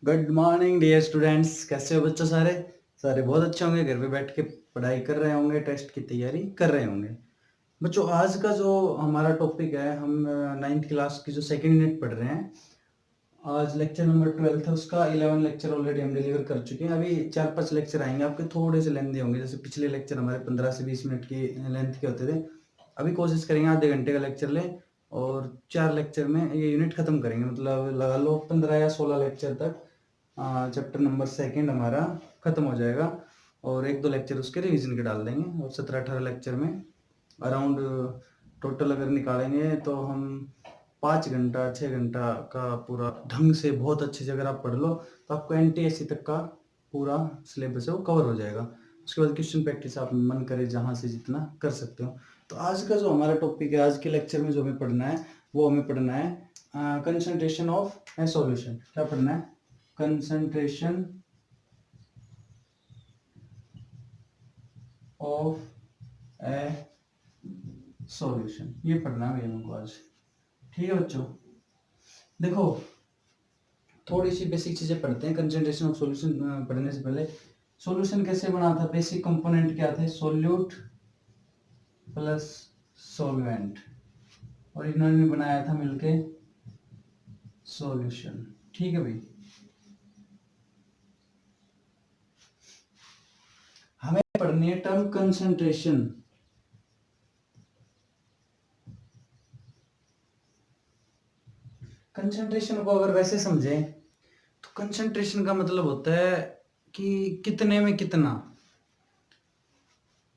Good morning dear students. कैसे हो बच्चों? सारे सारे बहुत अच्छे होंगे। घर पे बैठ के पढ़ाई कर रहे होंगे, टेस्ट की तैयारी कर रहे होंगे। बच्चों, आज का जो हमारा टॉपिक है, हम 9th क्लास की जो सेकंड यूनिट पढ़ रहे हैं। आज लेक्चर नंबर 12 है, उसका 11 लेक्चर ऑलरेडी हम डिलीवर कर चुके हैं। अभी 4-5 लेक्चर आएंगे आपके, थोड़े से लेंथी होंगे। जैसे पिछले लेक्चर हमारे 15 से 20 मिनट की लेंथ के होते थे। अभी कोशिश करेंगे आधे घंटे का लेक्चर लें और 4 लेक्चर में ये यूनिट खत्म करेंगे। मतलब लगा लो 15 या 16 लेक्चर तक चैप्टर नंबर सेकंड हमारा खत्म हो जाएगा और 1-2 लेक्चर उसके रिवीजन के डाल देंगे। और 17-18 लेक्चर में अराउंड टोटल अगर निकालेंगे तो हम 5 घंटा 6 घंटा का पूरा ढंग से बहुत अच्छे से अगर आप पढ़ लो तो आपको NTSC तक का पूरा सिलेबस है वो कवर हो जाएगा। उसके बाद क्वेश्चन प्रैक्टिस आप मन करे जहाँ से जितना कर सकते हो। तो आज का जो हमारा टॉपिक है, आज के लेक्चर में जो हमें पढ़ना है वो हमें पढ़ना है कंसंट्रेशन ऑफ ए सॉल्यूशन। क्या पढ़ना है? कंसंट्रेशन ऑफ ए सॉल्यूशन, ये पढ़ना है हमको आज। ठीक है बच्चों, देखो थोड़ी सी बेसिक चीजें पढ़ते हैं। कंसंट्रेशन ऑफ सॉल्यूशन पढ़ने से पहले सॉल्यूशन कैसे बना था, बेसिक कंपोनेंट क्या थे? सोल्यूट प्लस सॉल्वेंट, और इन्होंने बनाया था मिलके सॉल्यूशन। ठीक है भाई, हमें पढ़नी है टर्म कंसंट्रेशन। कंसंट्रेशन को अगर वैसे समझें तो कंसंट्रेशन का मतलब होता है कि कितने में कितना,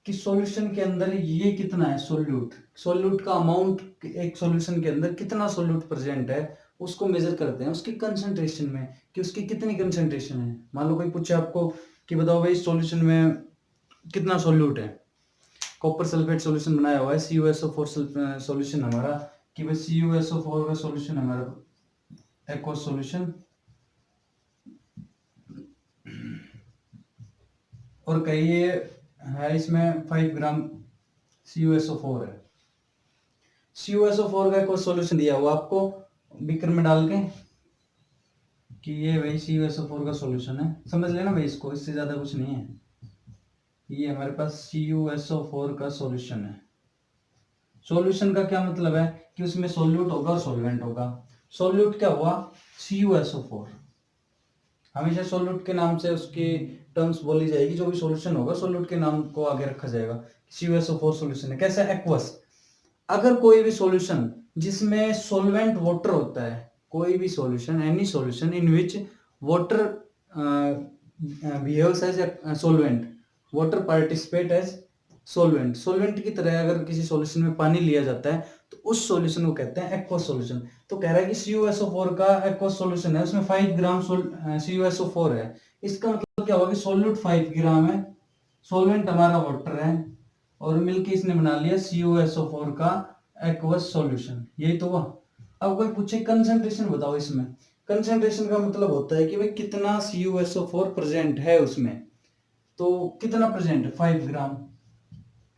कि सॉल्यूशन के अंदर ये कितना है। सोल्यूट का अमाउंट, एक सॉल्यूशन के अंदर कितना सोल्यूट प्रेजेंट है उसको मेजर करते हैं उसकी कंसंट्रेशन में, कि उसकी कितनी कंसंट्रेशन है। मान लो कोई पूछे आपको कि बताओ भाई सॉल्यूशन में कितना सोल्यूट है। कॉपर सल्फेट सॉल्यूशन बनाया हुआ है, CuSO4 सॉल्यूशन हमारा, कि भाई CuSO4 का सॉल्यूशन हमारा एक्वस सॉल्यूशन, और कहिए है इसमें 5 ग्राम CuSO4 है। CuSO4 का एक सॉल्यूशन दिया हुआ आपको बीकर में डाल के, कि ये भाई CuSO4 का सॉल्यूशन है। समझ लेना भाई इसको, इससे ज्यादा कुछ नहीं है। ये हमारे पास CuSO4 का सॉल्यूशन है। सॉल्यूशन का क्या मतलब है कि उसमें सोल्यूट होगा और सॉल्वेंट होगा। सोल्यूट क्या हुआ? CuSO4। हमेशा सोल्यूट के नाम से उसकी टर्म्स बोली जाएगी। जो भी सॉल्यूशन होगा सोल्यूट के नाम को आगे रखा जाएगा। CuSO4 सॉल्यूशन है। कैसा? एक्वस। अगर कोई भी सॉल्यूशन जिसमें सॉल्वेंट वाटर होता है, कोई भी solution, any solution in which water behaves as solvent, water participate as solvent, solvent की तरह अगर किसी सॉल्यूशन में पानी लिया जाता है तो उस सॉल्यूशन को कहते हैं एक्वस सॉल्यूशन। तो कह रहा है कि CuSO4 का एक्वस सॉल्यूशन है, उसमें 5 ग्राम CuSO4 है। इसका मतलब क्या होगा कि सॉल्यूट 5 ग्राम है, सॉल्वेंट हमारा वाटर है, और मिलके इसने बना लिया CuSO4 का एक्वस सॉल्यूशन। यही तो हुआ। अब कोई पूछे कंसंट्रेशन बताओ इसमें, कंसंट्रेशन का मतलब होता है कि भाई कितना CuSO4 प्रेजेंट है उसमें। तो कितना प्रेजेंट है? 5 ग्राम,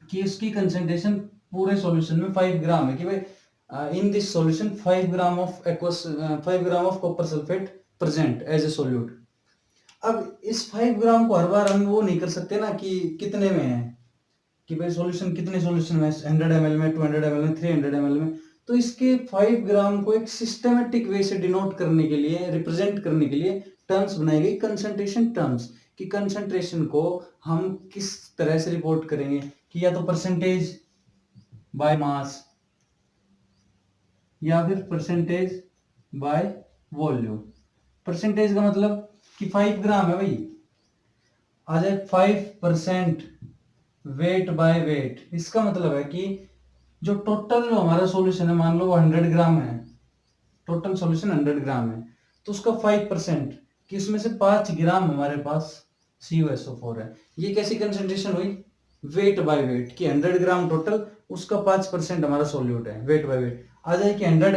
कि उसकी कंसंट्रेशन पूरे सॉल्यूशन में 5 ग्राम है, कि भाई in this solution 5 gram of aqueous 5 gram of copper sulphate present as a solute. अब इस 5 ग्राम को हर बार हम वो नहीं कर सकते ना कि कितने में है, कि भाई सॉल्यूशन कितने सॉल्यूशन में, 100 ml में, 200 ml में, 300 ml में। तो इसके 5 ग्राम को एक सिस्टमेटिक वे से डिनोट करने के लिए, रिप्रेजेंट करने के लिए टर्म्स बनाई गई, कंसंट्रेशन टर्म्स। कि कंसंट्रेशन को हम किस तरह से रिपोर्ट करेंगे, कि या तो परसेंटेज बाय मास या फिर परसेंटेज बाय वॉल्यूम। परसेंटेज का मतलब कि 5 ग्राम है भाई, आ जाए 5% वेट बाय वेट। इसका मतलब है कि जो टोटल जो हमारा सॉल्यूशन है, मान लो वो 100 ग्राम है, टोटल सॉल्यूशन 100 ग्राम है, तो उसका 5%, कि इसमें से 5 ग्राम हमारे पास CuSO4 है। ये कैसी कंसंट्रेशन हुई? वेट बाय वेट, कि 100 ग्राम टोटल, उसका 5% हमारा सॉल्यूट है, वेट बाय वेट। आ जाए कि 100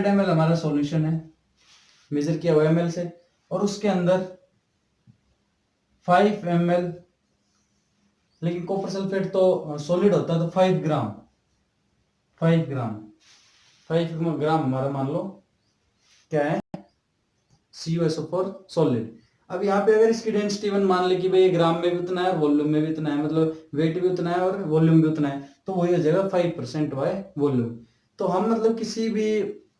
ml हमारा सॉल्यूशन है, मेजर किया हुआ ml से, और उसके अंदर 5 ml, लेकिन कॉपर सल्फेट तो सॉलिड होता है, तो 5 ग्राम, 5 ग्राम हमारा मान लो क्या है, CuSO4 सॉलिड। अब यहाँ पे अगर इसकी डेंसिटी वन मान ले कि भाई ग्राम में भी उतना है, वॉल्यूम में भी उतना है, मतलब वेट भी उतना है और वॉल्यूम भी उतना है, तो वही हो जाएगा 5% बाय वॉल्यूम। तो हम मतलब किसी भी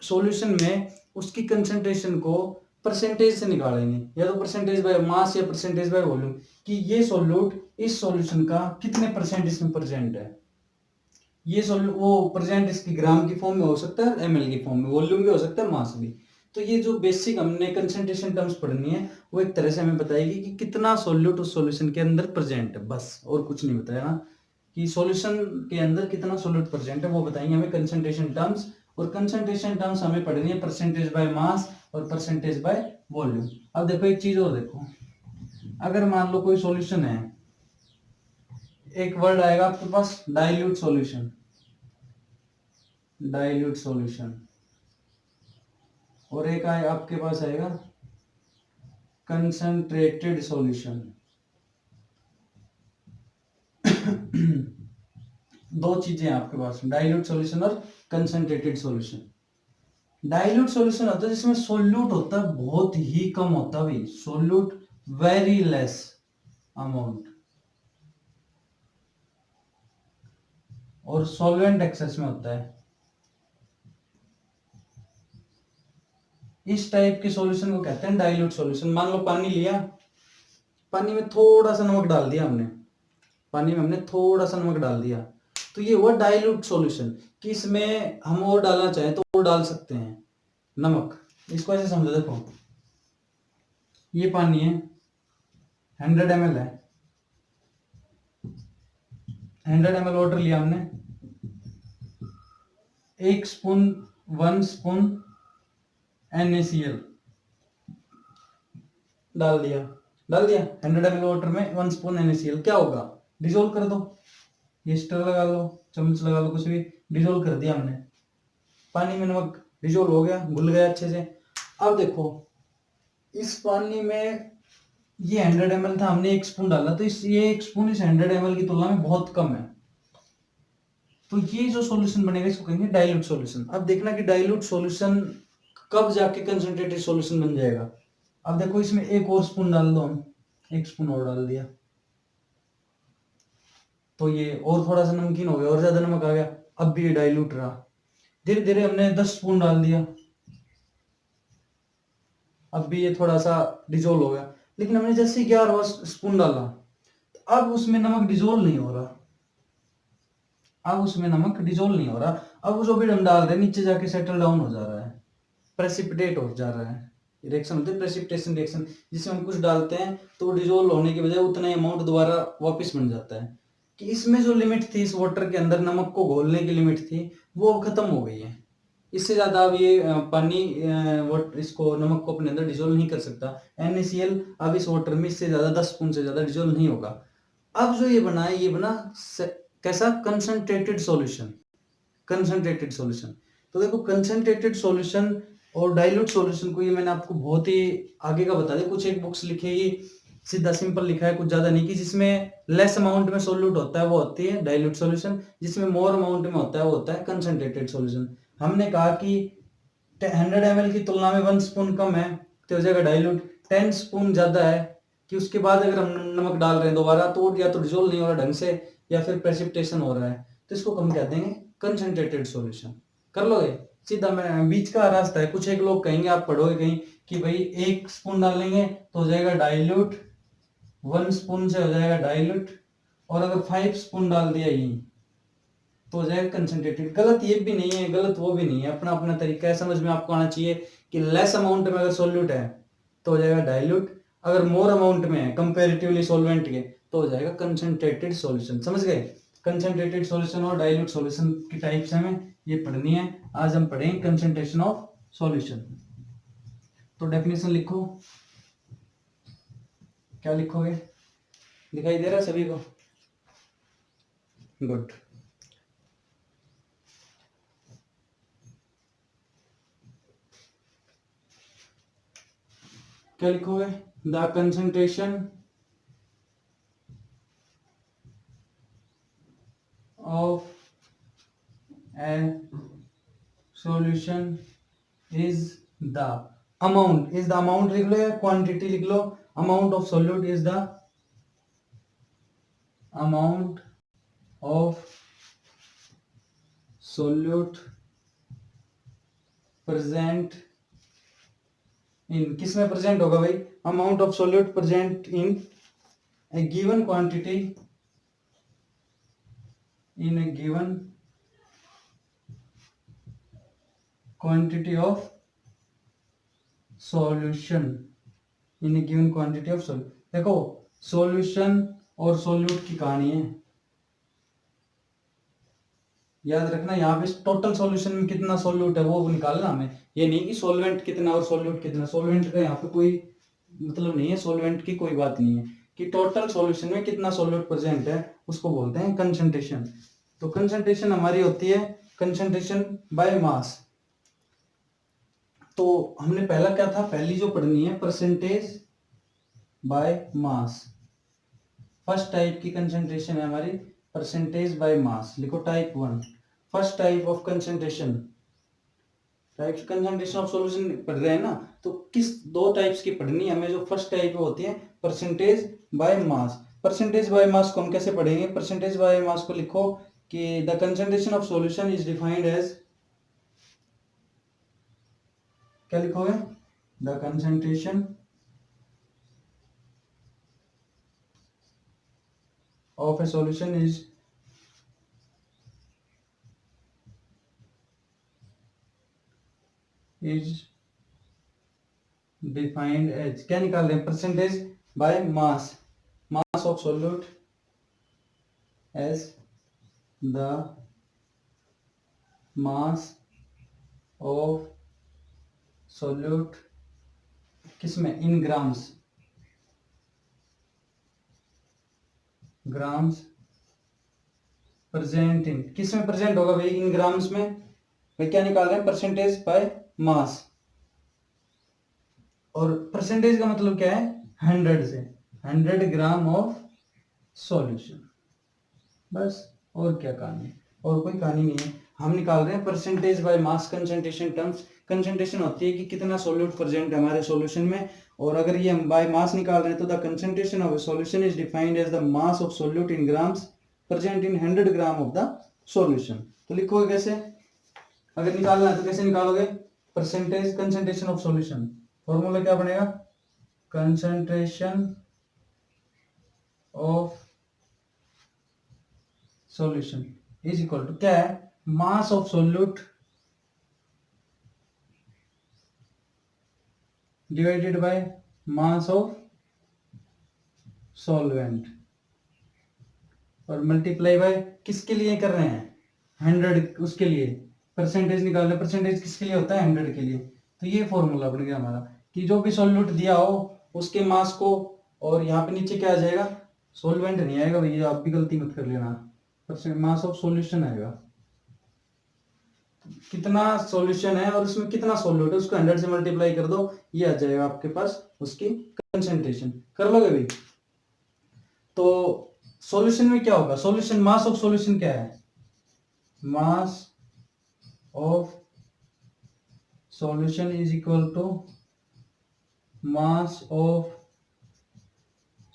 सॉल्यूशन में उसकी कंसंट्रेशन को परसेंटेज से निकालेंगे, या तो परसेंटेज बाय मास या परसेंटेज बाय वॉल्यूम, कि ये सोल्यूट इस सॉल्यूशन का कितने परसेंट इसमें प्रेजेंट है। ये वो प्रेजेंट इसकी ग्राम की फॉर्म में हो सकता है, ml की फॉर्म में, वॉल्यूम भी हो सकता है, मास भी। तो ये जो बेसिक हमने कंसंट्रेशन टर्म्स पढ़नी है वो एक तरह से हमें बताएगी कि कितना सॉल्यूट उस सॉल्यूशन के अंदर प्रेजेंट है, बस और कुछ नहीं बताया ना, कि सॉल्यूशन के अंदर कितना सॉल्यूट प्रेजेंट है वो बताएंगे हमें कंसंट्रेशन टर्म्स। और कंसंट्रेशन टर्म्स हमें पढ़नी है परसेंटेज बाय मास और परसेंटेज बाय वॉल्यूम। अब देखो एक चीज और देखो, अगर मान लो कोई सॉल्यूशन है, एक वर्ड आएगा आपके पास डाइल्यूट सॉल्यूशन, डाइल्यूट सॉल्यूशन, और एक आए आपके पास आएगा कंसंट्रेटेड सॉल्यूशन। दो चीजें हैं आपके पास, डाइल्यूट सॉल्यूशन और कंसंट्रेटेड सॉल्यूशन। डाइल्यूट सॉल्यूशन होता है जिसमें सोल्यूट होता है बहुत ही कम होता है भाई, सोल्यूट वेरी लेस अमाउंट, और सॉल्वेंट एक्सेस में होता है। इस टाइप के सॉल्यूशन को कहते हैं डाइल्यूट सॉल्यूशन। मान लो पानी लिया, पानी में थोड़ा सा नमक डाल दिया हमने, पानी में हमने थोड़ा सा नमक डाल दिया, तो ये हुआ डाइल्यूट सॉल्यूशन। कि इसमें हम और डालना चाहें तो और डाल सकते हैं नमक। इसको ऐसे समझो, देखो ये पानी है, 100 ml है, 100 ml वाटर लिया हमने, एक स्पून, 1 स्पून NaCl डाल दिया 100 ml वाटर में 1 स्पून NaCl, क्या होगा, डिजोल्व कर दो, ये स्टर लगा लो, चम्मच लगा लो, कुछ भी, डिजोल्व कर दिया हमने, पानी में नमक डिजोल्व हो गया, घुल गया अच्छे से। अब देखो इस पानी में ये 100 ml था, हमने 1 स्पून डाला, तो ये 1 स्पून इस 100 ml की तुलना में बहुत कम है। तो ये जो सॉल्यूशन बनेगा इसको कहेंगे डाइल्यूट सॉल्यूशन। अब देखना कि डाइल्यूट सॉल्यूशन कब जाके कंसंट्रेटेड सॉल्यूशन बन जाएगा। अब देखो इसमें एक और स्पून डाल दो हम, 1 स्पून और डाल दिया, तो ये और थोड़ा सा नमकीन हो गया, और ज्यादा नमक आ गया, अब भी ये डाइल्यूट रहा। धीरे धीरे हमने 10 स्पून डाल दिया, अब भी ये थोड़ा सा डिजोल्व हो गया। लेकिन हमने जैसे 11वां स्पून डाला, अब उसमें नमक डिजोल्व नहीं हो रहा, अब उसमें नमक डिजोल्व नहीं हो रहा, अब जो भी हम डाल रहे हैं नीचे जाके सेटल डाउन हो जा रहा है, प्रेसिपिटेट हो जा रहा है। रिएक्शन होती है प्रेसिपिटेशन रिएक्शन, जिसमें हम कुछ डालते हैं तो डिजोल्व होने के बजाय उतना ही अमाउंट दोबारा वापस बन जाता है। कि इसमें जो लिमिट थी इस वाटर के अंदर नमक को घोलने की लिमिट थी, वो अब खत्म हो गई है। इससे ज्यादा अब ये पानी इसको नमक को अपने अंदर डिजोल्व नहीं कर सकता। NaCl अब इस वाटर में इससे ज्यादा 10 स्पून से ज्यादा डिजोल्व नहीं होगा। अब जो ये बना है, ये बना कैसा, कंसंट्रेटेड सॉल्यूशन, कंसंट्रेटेड सॉल्यूशन। तो देखो कंसंट्रेटेड सॉल्यूशन और डाइल्यूट सॉल्यूशन को ये मैंने आपको बहुत ही आगे का बता दिया। कुछ एक बुक्स लिखेगी सीधा सिंपल लिखा है, कुछ ज्यादा नहीं, कि जिसमें लेस अमाउंट में सोल्यूट होता है वो होती है डाइल्यूट सॉल्यूशन, जिसमें मोर अमाउंट में होता है वो होता है कंसंट्रेटेड सॉल्यूशन। हमने कहा कि 100 ml की तुलना में 1 स्पून कम है तो हो जाएगा डाइल्यूट। 10 स्पून ज्यादा है, कि उसके बाद अगर हम नमक डाल रहे हैं दोबारा तो या तो डिजोल्व नहीं हो रहा ढंग से, या फिर प्रेसिपिटेशन हो रहा है, तो इसको हम कहते हैं कंसंट्रेटेड सॉल्यूशन। कर लोगे सीधा, मैं बीच का रास्ता है। कुछ एक लोग कहेंगे, आप पढ़ोगे कहीं कि भाई 1 स्पून डालेंगे तो हो जाएगा डाइल्यूट, 1 स्पून से हो जाएगा डाइल्यूट, और अगर 5 स्पून डाल दिया यही तो हो जाएगा कंसंट्रेटेड। गलत ये भी नहीं है, गलत वो भी नहीं है, अपना अपना तरीका है, समझ में आपको आना चाहिए कि लेस अमाउंट में अगर सोल्यूट है तो हो जाएगा डाइल्यूट, अगर मोर अमाउंट में है कंपेरेटिवली सॉल्वेंट के तो हो जाएगा कंसंट्रेटेड सॉल्यूशन। समझ गए, कंसंट्रेटेड सॉल्यूशन और डाइल्यूट सॉल्यूशन की टाइप्स हमें ये पढ़नी है। आज हम पढ़ेंगे कंसंट्रेशन ऑफ सॉल्यूशन। तो डेफिनेशन लिखो, क्या लिखोगे, दिखाई दे रहा है सभी को, गुड। क्या लिखोगे, the concentration of a solution is the amount is the amount लिख लो या क्वांटिटी लिख लो, amount of solute is the amount of solute present in, किस में प्रेजेंट होगा भाई, amount of solute present in a given quantity, in a given quantity of solution, in a given quantity of solution. देखो solution और solute की कहानी है, याद रखना यहाँ पे टोटल सॉल्यूशन में कितना सॉल्यूट है वो निकालना हमें, ये नहीं कि सॉल्वेंट कितना और सॉल्यूट कितना, सॉल्वेंट का यहाँ पे कोई मतलब नहीं है, सॉल्वेंट की कोई बात नहीं है, कि टोटल सॉल्यूशन में कितना सॉल्यूट प्रेजेंट है उसको बोलते हैं कंसंट्रेशन। तो कंसंट्रेशन हमारी होती है कंसंट्रेशन बाय मास। तो हमने पहला क्या था, पहली जो पढ़नी है percentage by mass. First type की कंसंट्रेशन है हमारी परसेंटेज बाय मास, लिखो type 1। First type of concentration, types concentration of solution पढ़ रहे हैं ना, तो किस दो टाइप्स की पढ़नी है हमें, जो फर्स्ट टाइप होती है percentage by mass. Percentage by मास को हम कैसे पढ़ेंगे, परसेंटेज बाय मास को लिखो कि the concentration of solution is defined as, क्या लिखोगे, the concentration of a solution is defined as, क्या निकाल रहे हैं, percentage by mass, mass of solute as the mass of solute, किसमें, in grams, grams present in, किस में present होगा भाई, इन ग्राम्स में। भाई क्या निकाल रहे हैं, परसेंटेज बाय मास, और परसेंटेज का मतलब क्या है, 100 से, 100 ग्राम ऑफ सॉल्यूशन, बस, और क्या कहानी, और कोई कहानी नहीं है। हम निकाल रहे हैं percentage by mass concentration terms. Concentration होती है कि कितना सॉल्यूट प्रेजेंट है हमारे सॉल्यूशन में, और अगर ये हम बाय मास निकाल रहे हैं तो the concentration of a solution is defined as the mass of solute in grams present in 100 gram of the solution. तो लिखोगे कैसे, अगर निकालना है तो कैसे निकालोगे, percentage concentration of solution, formula क्या बनेगा, concentration of solution is equal to क्या है, mass of solute divided by mass of solvent, और मल्टीप्लाई बाय, किसके लिए कर रहे हैं, 100, उसके लिए परसेंटेज निकाल रहे, परसेंटेज किसके लिए होता है, 100 के लिए। तो ये फॉर्मूला बन गया हमारा कि जो भी सॉल्यूट दिया हो उसके मास को, और यहाँ पे नीचे क्या आ जाएगा, सॉल्वेंट नहीं आएगा भैया, आप भी गलती मत कर लेना, परसेंट मास ऑफ सॉल्यूशन आएगा, कितना सॉल्यूशन है और उसमें कितना सॉल्यूट है उसको 100 से मल्टीप्लाई कर दो, ये आ जाएगा आपके पास उसकी कंसंट्रेशन, कर लोगे भाई। तो सॉल्यूशन में क्या होगा, सॉल्यूशन, मास ऑफ सॉल्यूशन क्या है, mass of solution is equal to mass of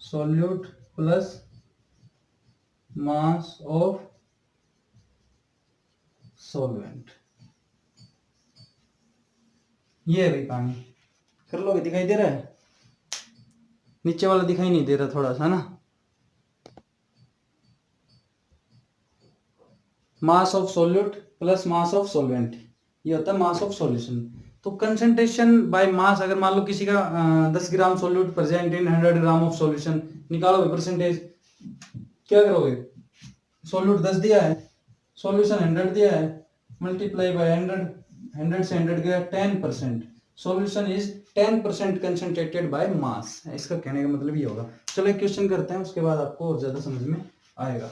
solute plus mass of solvent, ये है भाई कहानी, कर लोगे, दिखाई दे रहा है, नीचे वाला दिखाई नहीं दे रहा थोड़ा सा ना, mass of solute plus mass of solvent, ये होता है मास ऑफ सॉल्यूशन। तो कंसंट्रेशन बाय मास, अगर मान लो किसी का 10 gram solute present in 100 gram of solution, निकालोगे परसेंटेज, क्या करोगे, सॉल्यूट 10 दिया है, सॉल्यूशन 100 दिया है, मल्टीप्लाई बाय 100, 100 से 100 गया 10%, solution is 10% concentrated by mass, इसका कहने का मतलब ये होगा। चलो एक क्वेश्चन करते हैं, उसके बाद आपको और ज्यादा समझ में आएगा।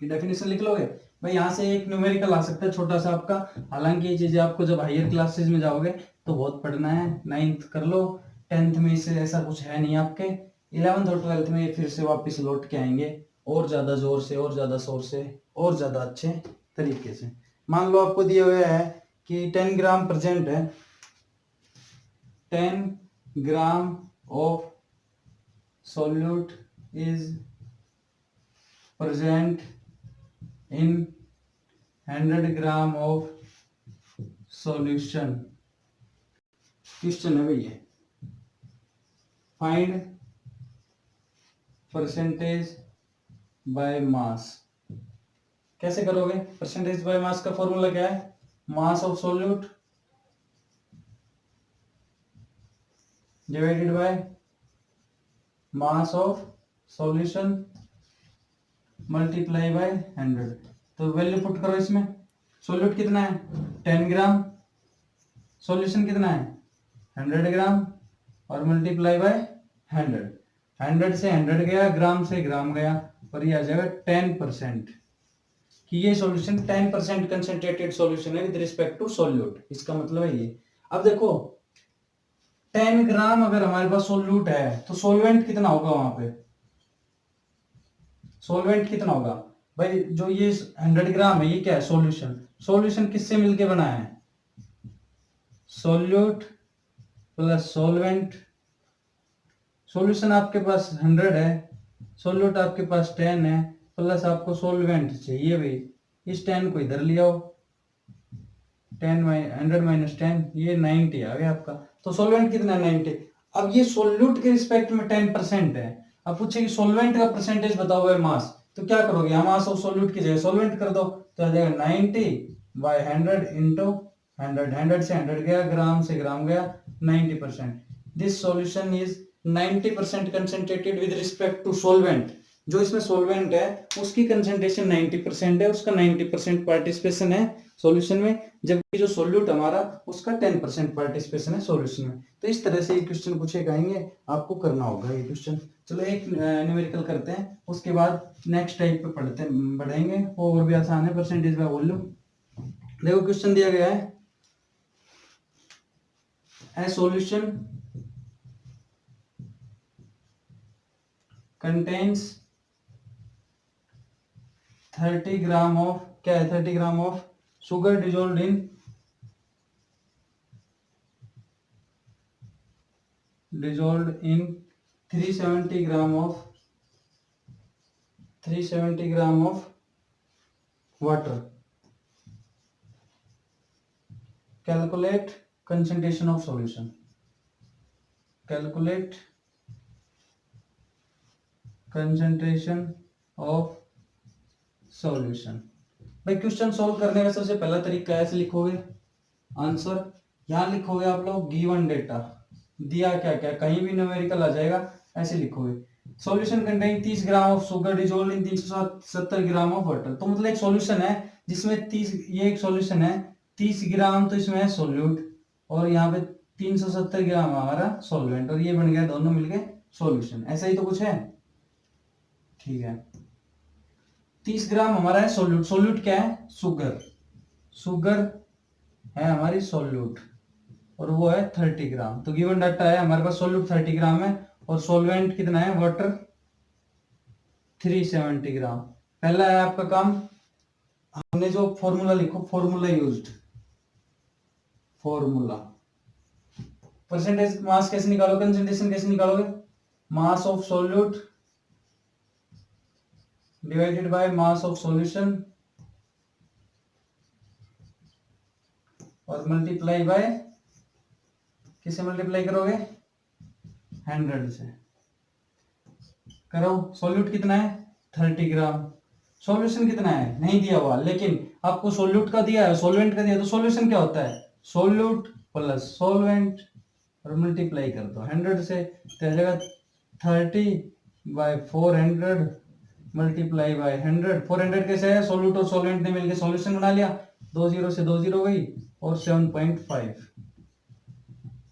डेफिनेशन लिख लोगे भाई, यहाँ से एक न्यूमेरिकल आ सकता है छोटा सा आपका, हालांकि ये चीजें आपको जब हायर क्लासेस में जाओगे तो बहुत पढ़ना है, 9th कर लो, 10th में इससे ऐसा कुछ है नहीं आपके, 11th और 12th में फिर से वापस लौट के आएंगे, और ज्यादा जोर से, और ज्यादा शोर से, और ज्यादा अच्छे तरीके से। मान लो आपको दिया हुआ है कि 10 ग्राम प्रेजेंट है 10 gram of solute is present in 100 gram of solution. Question है भैया, फाइंड परसेंटेज बाय मास। कैसे करोगे? परसेंटेज बाय मास का फॉर्मूला क्या है? Mass of solute divided by mass of solution multiply by 100। तो वैल्यू पुट करो इसमें। सोल्यूट कितना है? 10 ग्राम। सॉल्यूशन कितना है? 100 ग्राम और मल्टीप्लाई बाय 100। 100 से 100 गया, ग्राम से ग्राम गया, और ये आ जाएगा 10% कि ये सॉल्यूशन 10% कंसंट्रेटेड सॉल्यूशन है विद रिस्पेक्ट टू सोल्यूट। इसका मतलब है ये। अब देखो 10 ग्राम अगर हमारे पास सोल्यूट है तो सोलवेंट कितना होगा वहां पे? सोलवेंट कितना होगा भाई? जो ये 100 ग्राम है ये क्या है? सॉल्यूशन। सॉल्यूशन किससे मिलके बना है? Solute plus solvent. सॉल्यूशन आपके पास 100 है, सोल्यूट आपके पास 10 है, प्लस आपको सोलवेंट चाहिए भाई। इस 10 को इधर ले आओ, 100 माइनस 10, ये 90 आ गया आपका। तो सोलवेंट कितना है? 90। अब ये सोल्यूट के रिस्पेक्ट में 10% है। अब पूछे कि सोलवेंट का परसेंटेज बताओ है मास, तो क्या करोगे? यहाँ मास ऑफ सोल्यूट की जगह सोलवेंट कर दो, तो आ जाएगा 90 बाय 100 इंटू 100। 100 से 100 गया, ग्राम से ग्राम गया, 90%। This solution is 90% concentrated with respect to solvent. जो इसमें सोलवेंट है उसकी कंसंट्रेशन 90% है, उसका 90% पार्टिसिपेशन है सॉल्यूशन में, जबकि जो सोल्यूट हमारा उसका 10% पार्टिसिपेशन है सॉल्यूशन में। तो इस तरह से ये क्वेश्चन पूछे जाएंगे, आपको करना होगा ये क्वेश्चन। चलो एक न्यूमेरिकल करते हैं, उसके बाद नेक्स्ट टाइप पे बढ़ेंगे, वो और भी आसान है, परसेंटेज बाय वॉल्यूम। देखो क्वेश्चन दिया गया है, ए सॉल्यूशन कंटेन्स 30 ग्राम ऑफ, क्या है? 30 gram of sugar dissolved in 370 gram of water. Calculate concentration of solution. Calculate concentration of solution. भाई क्वेश्चन सोल्व करने का सबसे पहला तरीका ऐसे लिखोगे, आंसर यहां लिखोगे आप लोग, गिवन डेटा दिया क्या क्या, कहीं भी न्यूमेरिकल आ जाएगा, ऐसे लिखोगे। Solution contain 30 gram of sugar dissolved in 370 gram of water. तो मतलब एक सॉल्यूशन है जिसमें 30, ये एक सॉल्यूशन है 30 ग्राम, तो इसमें है सोल्यूट, और यहाँ पे 370 ग्राम हमारा सॉल्वेंट, और ये बन गया दोनों मिलके सॉल्यूशन। ऐसा ही तो कुछ है, ठीक है। 30 ग्राम हमारा है सोल्यूट। सोल्यूट क्या है? शुगर। शुगर है हमारी सोल्यूट, और वो है 30 ग्राम। तो गिवन डाटा है हमारे पास, सोल्यूट 30 ग्राम है और सोलवेंट कितना है? वाटर 370 ग्राम। पहला है आपका काम, हमने जो फॉर्मूला लिखो, formula used, formula. Percentage mass कैसे निकालोगे? कंसंट्रेशन कैसे निकालोगे? Mass of solute divided by mass of solution और मल्टीप्लाई बाय, किसे मल्टीप्लाई करोगे? 100 से करो। सॉल्यूट कितना है? 30 ग्राम। सॉल्यूशन कितना है? नहीं दिया हुआ, लेकिन आपको सॉल्यूट का दिया है, सॉल्वेंट का दिया, तो सॉल्यूशन क्या होता है? सॉल्यूट प्लस सॉल्वेंट और मल्टीप्लाई कर दो 100 से, तो आ जाएगा 30/400 मल्टीप्लाई बाय 100। 400 कैसे है? सोल्यूट और सोलवेंट ने मिलकर सॉल्यूशन बना लिया, 2 0 से 2 0 गई, और 7.5।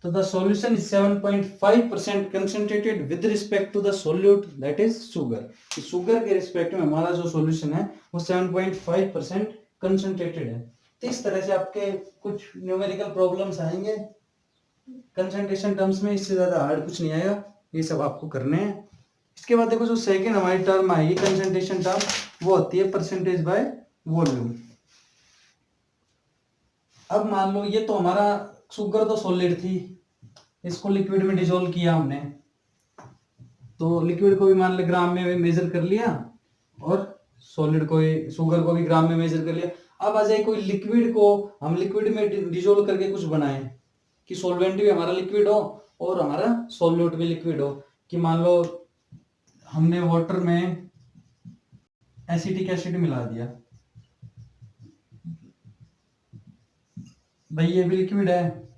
तो the solution is 7.5% concentrated with respect to the solute, that is sugar. Sugar के रिस्पेक्ट में हमारा जो सॉल्यूशन है वो 7.5% कंसंट्रेटेड है। तो इस तरह से आपके कुछ न्यूमेरिकल प्रॉब्लम्स आएंगे कंसंट्रेशन टर्म्स में, इससे ज्यादा हार्ड कुछ नहीं आएगा, ये सब आपको करने हैं। इसके बाद देखो जो सेकंड हमारी टर्म आएगी कंसंट्रेशन टर्म, वो होती है परसेंटेज बाय वॉल्यूम। अब मान लो ये तो हमारा शुगर तो सॉलिड थी, इसको लिक्विड में डिजोल्व किया हमने, तो लिक्विड को भी मान ले ग्राम में मेजर कर लिया और सॉलिड को भी, शुगर को भी ग्राम में मेजर कर लिया। अब आ जाए कोई लिक्विड को हम लिक्विड में डिजोल्व करके कुछ बनाए कि सॉल्वेंट भी हमारा लिक्विड हो और हमारा सॉल्यूट भी लिक्विड हो, कि मान लो हमने वाटर में एसिटिक एसिड मिला दिया, भाई ये भी लिक्विड है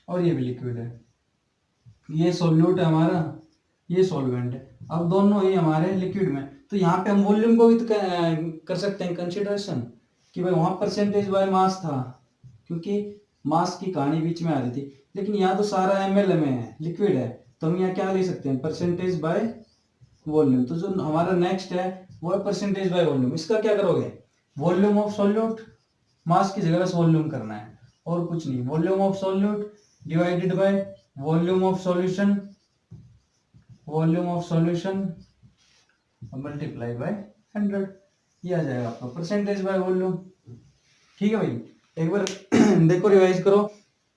और ये भी लिक्विड है, ये सॉल्यूट है हमारा, ये सॉल्वेंट है, अब दोनों ही हमारे लिक्विड में। तो यहाँ पे हम वॉल्यूम को भी तो कर सकते हैं कंसिडरेशन कि भाई वहां परसेंटेज बाय मास था क्योंकि मास की कहानी बीच में आ रही थी, लेकिन यहाँ तो सारा एमएल में है, लिक्विड है, तो हम यहाँ क्या ले सकते हैं परसेंटेज बाय वॉल्यूम। तो जो हमारा नेक्स्ट है वो है परसेंटेज बाय वॉल्यूम। इसका क्या करोगे, वॉल्यूम ऑफ सॉल्यूट, मास की जगह बस वॉल्यूम करना है और कुछ नहीं, volume of solute divided by volume of solution, volume of solution multiply by 100, ये आ जाएगा आपका परसेंटेज बाय वॉल्यूम। ठीक है भाई, एक बार देखो रिवाइज करो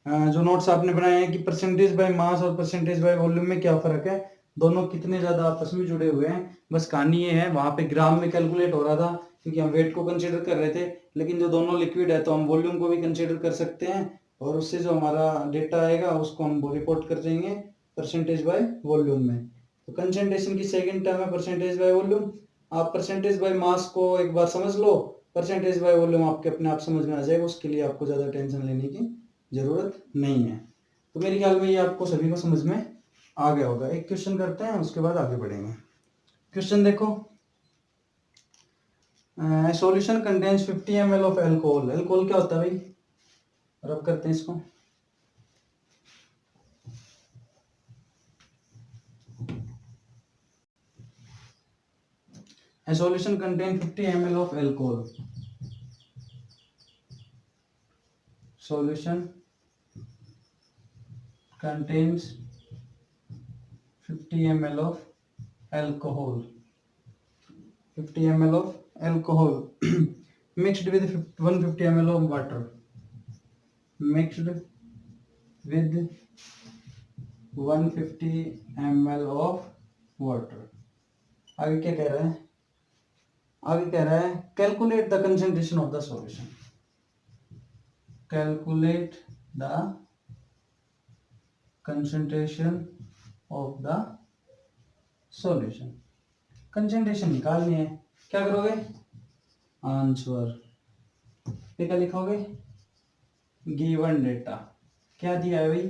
जो नोट्स आपने बनाए हैं कि परसेंटेज बाय मास और परसेंटेज बाय वॉल्यूम में क्या फर्क है, दोनों कितने ज्यादा आपस में जुड़े हुए हैं। बस कहानी ये है, वहां पे ग्राम में कैलकुलेट हो रहा था क्योंकि हम वेट को कंसीडर कर रहे थे, लेकिन जो दोनों लिक्विड है तो हम वॉल्यूम को भी कंसीडर कर सकते हैं और उससे जो हमारा डेटा आएगा उसको हम रिपोर्ट कर देंगे परसेंटेज बाय वॉल्यूम में। तो कंसंट्रेशन की सेकंड टर्म है परसेंटेज बाय वॉल्यूम। आप परसेंटेज बाय मास को एक बार समझ लो, परसेंटेज बाय वॉल्यूम आपके अपने आप समझ में आ जाएगा, उसके लिए आपको ज्यादा टेंशन लेने की जरूरत नहीं है। तो मेरे ख्याल में ये आपको सभी को समझ में आ गया होगा। एक क्वेश्चन करते हैं उसके बाद आगे बढ़ेंगे। क्वेश्चन देखो, solution contains 50 ml of alcohol. Alcohol क्या होता है भाई, रब करते हैं इसको। A solution contain 50 ml of alcohol. Solution contains 50 ml of alcohol. 50 ml of alcohol mixed with 150 ml of water. Mixed with 150 ml of water. आगे क्या कह रहा है, आगे कह रहा है calculate the concentration of the solution. Calculate the concentration of the solution. Concentration निकालनी है, क्या करोगे, आंसर पे क्या लिखोगे, गिवन डेटा। क्या दिया है भाई,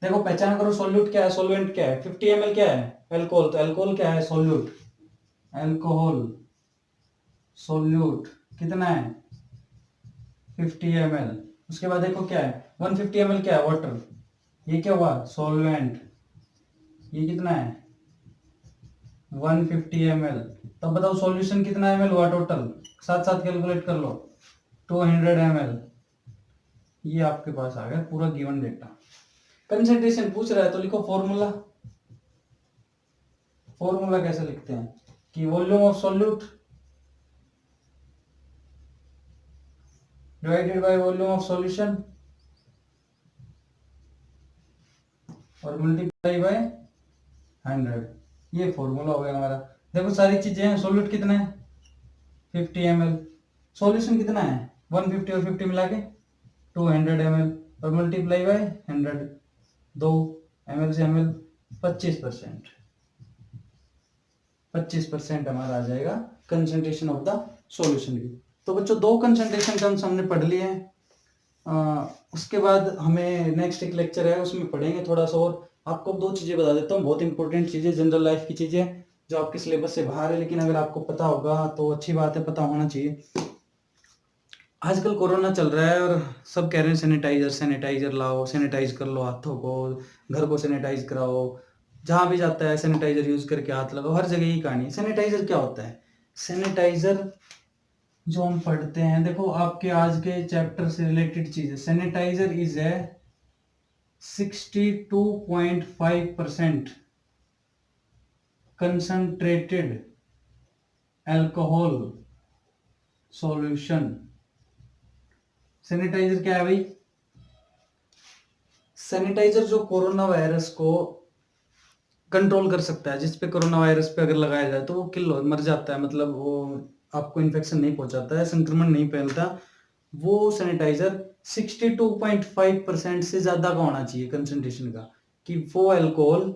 देखो पहचान करो सॉल्यूट क्या है, सॉल्वेंट क्या है। 50 ml क्या है, अल्कोहल, तो अल्कोहल क्या है, सॉल्यूट, अल्कोहल सॉल्यूट कितना है 50 ml। उसके बाद देखो क्या है 150 ml क्या है, वाटर, ये क्या हुआ सॉल्वेंट, ये कितना है 150 ml। तब बताओ सॉल्यूशन कितना ml हुआ टोटल, साथ साथ कैलकुलेट कर लो, 200 ml। ये आपके पास आ गया पूरा गिवन डेटा। कंसंट्रेशन पूछ रहा है तो लिखो फॉर्मूला। फॉर्मूला कैसे लिखते हैं कि volume of solute divided by volume of solution और मल्टीप्लाई बाय 100, ये फॉर्मूला हो गया हमारा। देखो सारी चीजें हैं, सॉल्यूट कितना है 50 ml, सॉल्यूशन कितना है 150 और 50 मिला के 200 ml और मल्टीप्लाई बाय 100, 2 ml से ml 25%, 25% हमारा आ जाएगा कंसंट्रेशन ऑफ द सॉल्यूशन की। तो बच्चों दो कंसंट्रेशन टर्म्स हमने पढ़ लिए हैं, उसके बाद हमें नेक्स्ट एक लेक्चर है उसमें पढ़ेंगे थोड़ा सा और। आपको दो चीजें बता देता हूँ, बहुत इंपॉर्टेंट चीजें, जनरल लाइफ की चीजें जो आपके सिलेबस से बाहर है, लेकिन अगर आपको पता होगा तो अच्छी बात है, पता होना चाहिए। आजकल कोरोना चल रहा है और सब कह रहे हैं सैनिटाइजर, सैनिटाइजर लाओ, सैनिटाइज कर लो हाथों को, घर को सैनिटाइज कराओ, जहां भी जाता है सैनिटाइजर यूज करके हाथ लगाओ, हर जगह ही कहानी। सैनिटाइजर क्या होता है, सैनिटाइजर जो हम पढ़ते हैं, देखो आपके आज के चैप्टर से रिलेटेड चीज है। Sanitiser is a 62.5% concentrated alcohol solution. Sanitiser क्या है भाई, सैनिटाइजर जो कोरोना वायरस को कंट्रोल कर सकता है, जिस पे कोरोना वायरस पे अगर लगाया जाए तो वो किल हो मर जाता है, मतलब वो आपको इन्फेक्शन नहीं पहुंचाता है, संक्रमण नहीं फैलता। वो सैनिटाइजर 62.5% से ज़्यादा का होना चाहिए कंसंट्रेशन का, कि वो अल्कोहल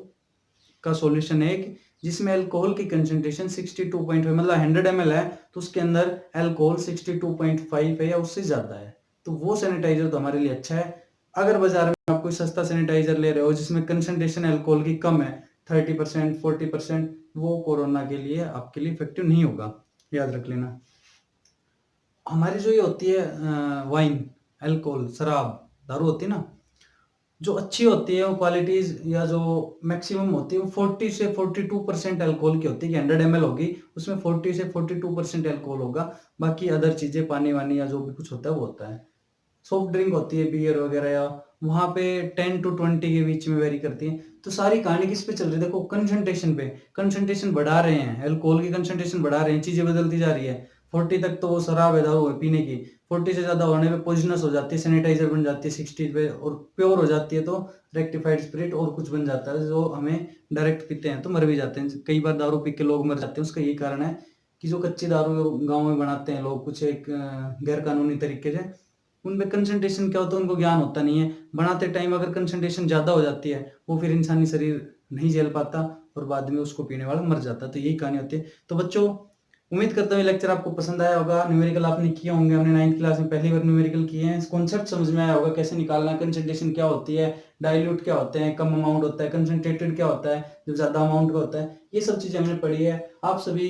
का सॉल्यूशन है एक जिसमें अल्कोहल की कंसंट्रेशन 62.5 मतलब 100 ml है तो उसके अंदर अल्कोहल 62.5 है या उससे ज़्यादा है, तो वो सैनिटाइजर तो हमारे लिए अच्छा है। अगर बाजार में आप कोई सस्ता सैनिटाइजर ले रहे हो जिसमें कंसंट्रेशन अल्कोहल की कम है 30% 40%, वो कोरोना के लिए आपके लिए इफेक्टिव नहीं होगा, याद रख लेना। हमारी जो ये होती है वाइन, अल्कोहल, शराब, दारू होती है ना, जो अच्छी होती है वो क्वालिटीज या जो मैक्सिमम होती है वो 40 से 42% अल्कोहल की होती है, कि 100 ml होगी उसमें 40 से 42% अल्कोहल होगा, बाकी अदर चीजें पानी वानी या जो भी कुछ होता है वो होता है। सॉफ्ट ड्रिंक होती है बियर वगैरह, या वहां पे 10 to 20 के बीच में वेरी करती है। तो सारी कहानी किस पे चल रही है, देखो कंसंट्रेशन पे, कंसंट्रेशन बढ़ा रहे हैं, अल्कोहल की कंसंट्रेशन बढ़ा रहे हैं, चीजें बदलती जा रही है। 40 तक तो वो शराब है, दारू है पीने की, 40 से ज्यादा होने पे पॉइजनस हो जाती है, सैनिटाइजर बन जाती है 60 पे, और प्योर हो जाती है तो रेक्टिफाइड स्पिरिट और कुछ बन जाता है जो हमें डायरेक्ट पीते हैं तो मर भी जाते हैं। कई बार दारू पी के लोग मर जाते हैं, उसका यही कारण है कि जो कच्ची दारू गाँव में बनाते हैं लोग कुछ एक गैर कानूनी तरीके से, उनमें कंसंट्रेशन क्या होता है उनको ज्ञान होता नहीं है, बनाते टाइम अगर कंसंट्रेशन ज़्यादा हो जाती है वो फिर इंसानी शरीर नहीं झेल पाता और बाद में उसको पीने वाला मर जाता है, तो यही कहानी होती है। तो बच्चों, उम्मीद करता हूँ ये लेक्चर आपको पसंद आया होगा। न्यूमेरिकल आपने किए होंगे, हमने 9th क्लास में पहली बार न्यूमेरिकल किए हैं, कॉन्सेप्ट समझ में आया होगा कैसे निकालना, कंसंट्रेशन क्या होती है, डाइल्यूट क्या होते हैं, कम अमाउंट होता है, कंसंट्रेटेड क्या होता है जो ज़्यादा अमाउंट का होता है, ये सब चीज़ें हमने पढ़ी है। आप सभी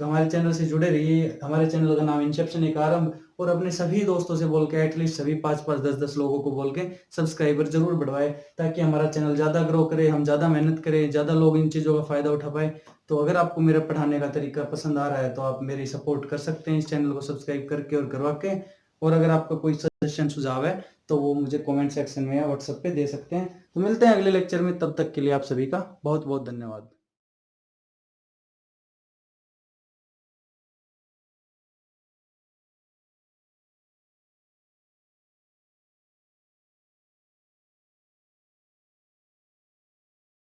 हमारे चैनल से जुड़े रहिए, हमारे चैनल का नाम इंसेप्शन एक आरंभ, और अपने सभी दोस्तों से बोल के एटलीस्ट सभी 5-5 10-10 लोगों को बोल के सब्सक्राइबर जरूर बढ़वाए, ताकि हमारा चैनल ज़्यादा ग्रो करे, हम ज़्यादा मेहनत करें, ज़्यादा लोग इन चीज़ों का फ़ायदा उठा पाए। तो अगर आपको मेरा पढ़ाने का तरीका पसंद आ रहा है तो आप मेरी सपोर्ट कर सकते हैं इस चैनल को सब्सक्राइब करके और करवा के, और अगर आपका कोई सजेशन सुझाव है तो वो मुझे कमेंट सेक्शन में या व्हाट्सएप पे दे सकते हैं। तो मिलते हैं अगले लेक्चर में, तब तक के लिए आप सभी का बहुत बहुत धन्यवाद।